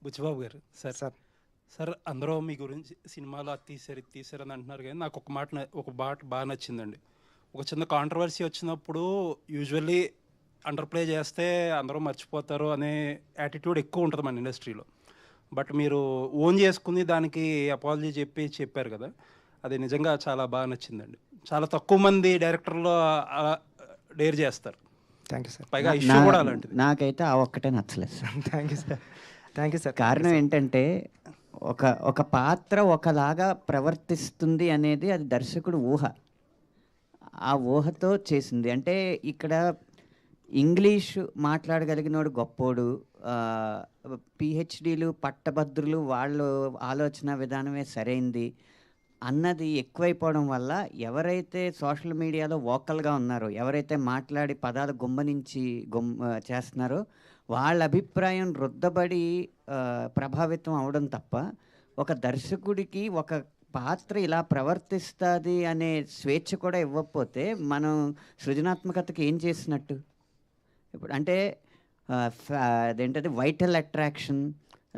బుచ్చిబాబు గారు sir sir sir అందరూ మీ గురించి సినిమాలో అది తీశారు ఇది తీశారు అని అంటున్నారు కానీ నాకు ఒక మాట బాగా నచ్చిందండి. ఒక చిన్న కాంట్రవర్సీ వచ్చినప్పుడు యూజువల్లీ అండర్ ప్లే చేస్తే అందరూ మర్చిపోతారు అనే యాటిట్యూడ్ ఎక్కువ ఉంటుంది మన ఇండస్ట్రీలో. బట్ మీరు ఓన్ చేసుకుని దానికి అపాలజీ చెప్పారు కదా, అది నిజంగా చాలా బాగా నచ్చిందండి. చాలా తక్కువ మంది డైరెక్టర్లు డేర్ చేస్తారు. Thank you sir. పైగా ఇష్యూ కూడా అలాంటిది. నాకైతే ఆ ఒక్కటే నచ్చలేదు sir. Thank you sir. Thank you sir. కారణం ఏంటంటే ఒక పాత్ర ఒకలాగా ప్రవర్తిస్తుంది అనేది అది దర్శకుడు ఊహ. ఆ ఊహతో చేసింది. అంటే ఇక్కడ ఇంగ్లీషు మాట్లాడగలిగినోడు గొప్పోడు, పిహెచ్డీలు పట్టభద్రులు వాళ్ళు ఆలోచన విధానమే సరైంది అన్నది ఎక్కువైపోవడం వల్ల ఎవరైతే సోషల్ మీడియాలో వోకల్గా ఉన్నారో, ఎవరైతే మాట్లాడి పదాలు గుమ్మనించి చేస్తున్నారో వాళ్ళ అభిప్రాయం రుద్దబడి ప్రభావితం అవడం తప్ప, ఒక దర్శకుడికి ఒక పాత్ర ఇలా ప్రవర్తిస్తుంది అనే స్వేచ్ఛ కూడా ఇవ్వకపోతే మనం సృజనాత్మకతకి ఏం చేసినట్టు? ఇప్పుడు అంటే అదేంటది వైటల్ అట్రాక్షన్,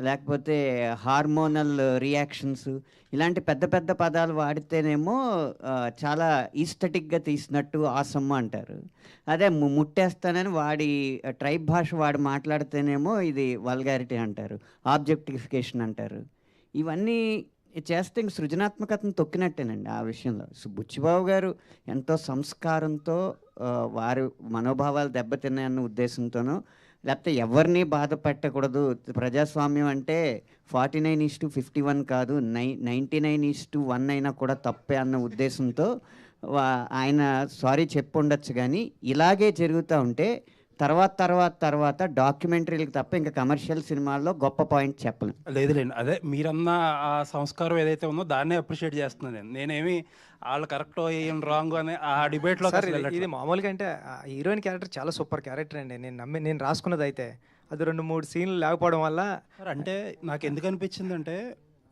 లేకపోతే హార్మోనల్ రియాక్షన్స్, ఇలాంటి పెద్ద పెద్ద పదాలు వాడితేనేమో చాలా ఈస్థెటిక్గా తీసినట్టు ఆసమ్మ అంటారు. అదే ముట్టేస్తానని వాడి ట్రైబ్ భాష వాడు మాట్లాడితేనేమో ఇది వల్గారిటీ అంటారు, ఆబ్జెక్టిఫికేషన్ అంటారు. ఇవన్నీ చేస్తే ఇంక సృజనాత్మకతను తొక్కినట్టేనండి ఆ విషయంలో. బుచ్చిబాబు గారు ఎంతో సంస్కారంతో వారి మనోభావాలు దెబ్బతిన్నాయన్న ఉద్దేశంతోనో, లేకపోతే ఎవరిని బాధ పెట్టకూడదు, ప్రజాస్వామ్యం అంటే 49:51 కాదు 99:1 అయినా కూడా తప్పే అన్న ఉద్దేశంతో ఆయన సారీ చెప్పుండొచ్చు. కానీ ఇలాగే జరుగుతూ ఉంటే తర్వాత డాక్యుమెంటరీలకు తప్ప ఇంకా కమర్షియల్ సినిమాల్లో గొప్ప పాయింట్ చెప్పలేం. లేదులేండి, అదే మీరన్న ఆ సంస్కారం ఏదైతే ఉందో దాన్నే అప్రిషియేట్ చేస్తున్నాను. నేనేమి వాళ్ళు కరెక్ట్ ఏం రాంగ్ అనే ఆ డిబేట్లో ఇది మామూలుగా అంటే హీరోయిన్ క్యారెక్టర్ చాలా సూపర్ క్యారెక్టర్ అండి. నేను రాసుకున్నది అయితే అది 2-3 సీన్లు లేకపోవడం వల్ల. అంటే నాకు ఎందుకు అనిపించిందంటే,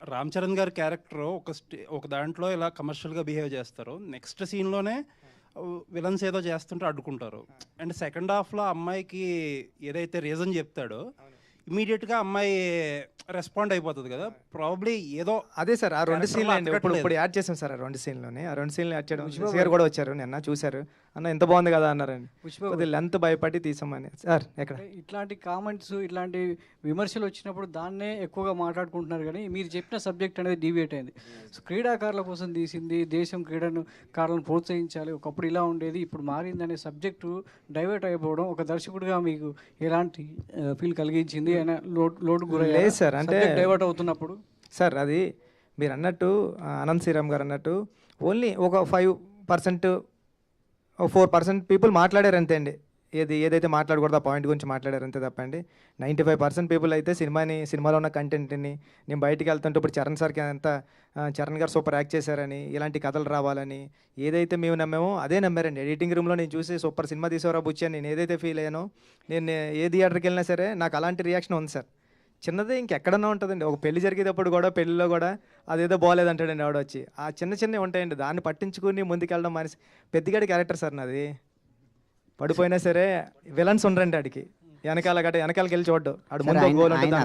రామ్ చరణ్ గారి క్యారెక్టర్ ఒక దాంట్లో ఇలా కమర్షియల్గా బిహేవ్ చేస్తారు, నెక్స్ట్ సీన్లోనే విలన్స్ ఏదో చేస్తుంటే అడ్డుకుంటారు. అండ్ సెకండ్ హాఫ్లో అమ్మాయికి ఏదైతే రీజన్ చెప్తాడో ఇమీడియట్గా అమ్మాయి రెస్పాండ్ అయిపోతుంది కదా, ప్రాబబ్లీ ఏదో. అదే సార్ ఆ 2 సీన్లు అండి ఇప్పుడు యాడ్ చేసాం సార్. ఆ 2 సీన్లోనే ఆ 2 సీన్లు యాడ్ చేయడం. గారు కూడా వచ్చారు నిన్న, చూశారు. అన్న ఎంత బాగుంది కదా అన్నారండి. కొద్దిగా లెంత్ భయపడి తీసామని సార్. ఎక్కడ ఇట్లాంటి కామెంట్స్ ఇట్లాంటి విమర్శలు వచ్చినప్పుడు దాన్నే ఎక్కువగా మాట్లాడుకుంటున్నారు. కానీ మీరు చెప్పిన సబ్జెక్ట్ అనేది డీవియేట్ అయింది. సో క్రీడాకారుల కోసం తీసింది, దేశం క్రీడాకారులను ప్రోత్సహించాలి, ఒకప్పుడు ఇలా ఉండేది ఇప్పుడు మారింది అనే సబ్జెక్టు డైవర్ట్ అయిపోవడం ఒక దర్శకుడిగా మీకు ఎలాంటి ఫీల్ కలిగించింది? అయినా లోటు గురయ్యారు సార్ అంటే డైవర్ట్ అవుతున్నప్పుడు? సార్ అది మీరు అన్నట్టు అనంత్ శ్రీరామ్ గారు అన్నట్టు ఓన్లీ ఒక 5% 4% పీపుల్ మాట్లాడారు అంతే అండి. ఏదైతే మాట్లాడకూడదు ఆ పాయింట్ గురించి మాట్లాడారు అంతే తప్పండి. 95% పీపుల్ అయితే సినిమాలో ఉన్న కంటెంట్ని, నేను బయటికి వెళ్తుంటే ఇప్పుడు చరణ్ గారు సూపర్ యాక్ట్ చేశారని, ఇలాంటి కథలు రావాలని ఏదైతే మేము నమ్మామో అదే నమ్మారండి. ఎడిటింగ్ రూమ్లో నేను చూసి సూపర్ సినిమా తీసేవరా బుచ్చి అని నేను ఏదైతే ఫీల్ అయ్యానో, నేను ఏ థియేటర్కి వెళ్ళినా సరే నాకు అలాంటి రియాక్షన్ ఉంది సార్. చిన్నదే ఇంకెక్కడన్నా ఉంటుందండి. ఒక పెళ్లి జరిగేటప్పుడు కూడా, పెళ్ళిలో కూడా అదేదో బాగాలేదంటాడండి ఆవిడ వచ్చి. ఆ చిన్నవి ఉంటాయండి, దాన్ని పట్టించుకుని ముందుకెళ్ళడం మనిషి. పెద్దగాడి క్యారెక్టర్ సార్ నాది. పడిపోయినా సరే విలన్స్ ఉండరండి ఆడికి, వెనకాలకి వెళ్ళి చూడ్డు. ఆడు ముందు గోల్ ఉంటుంది.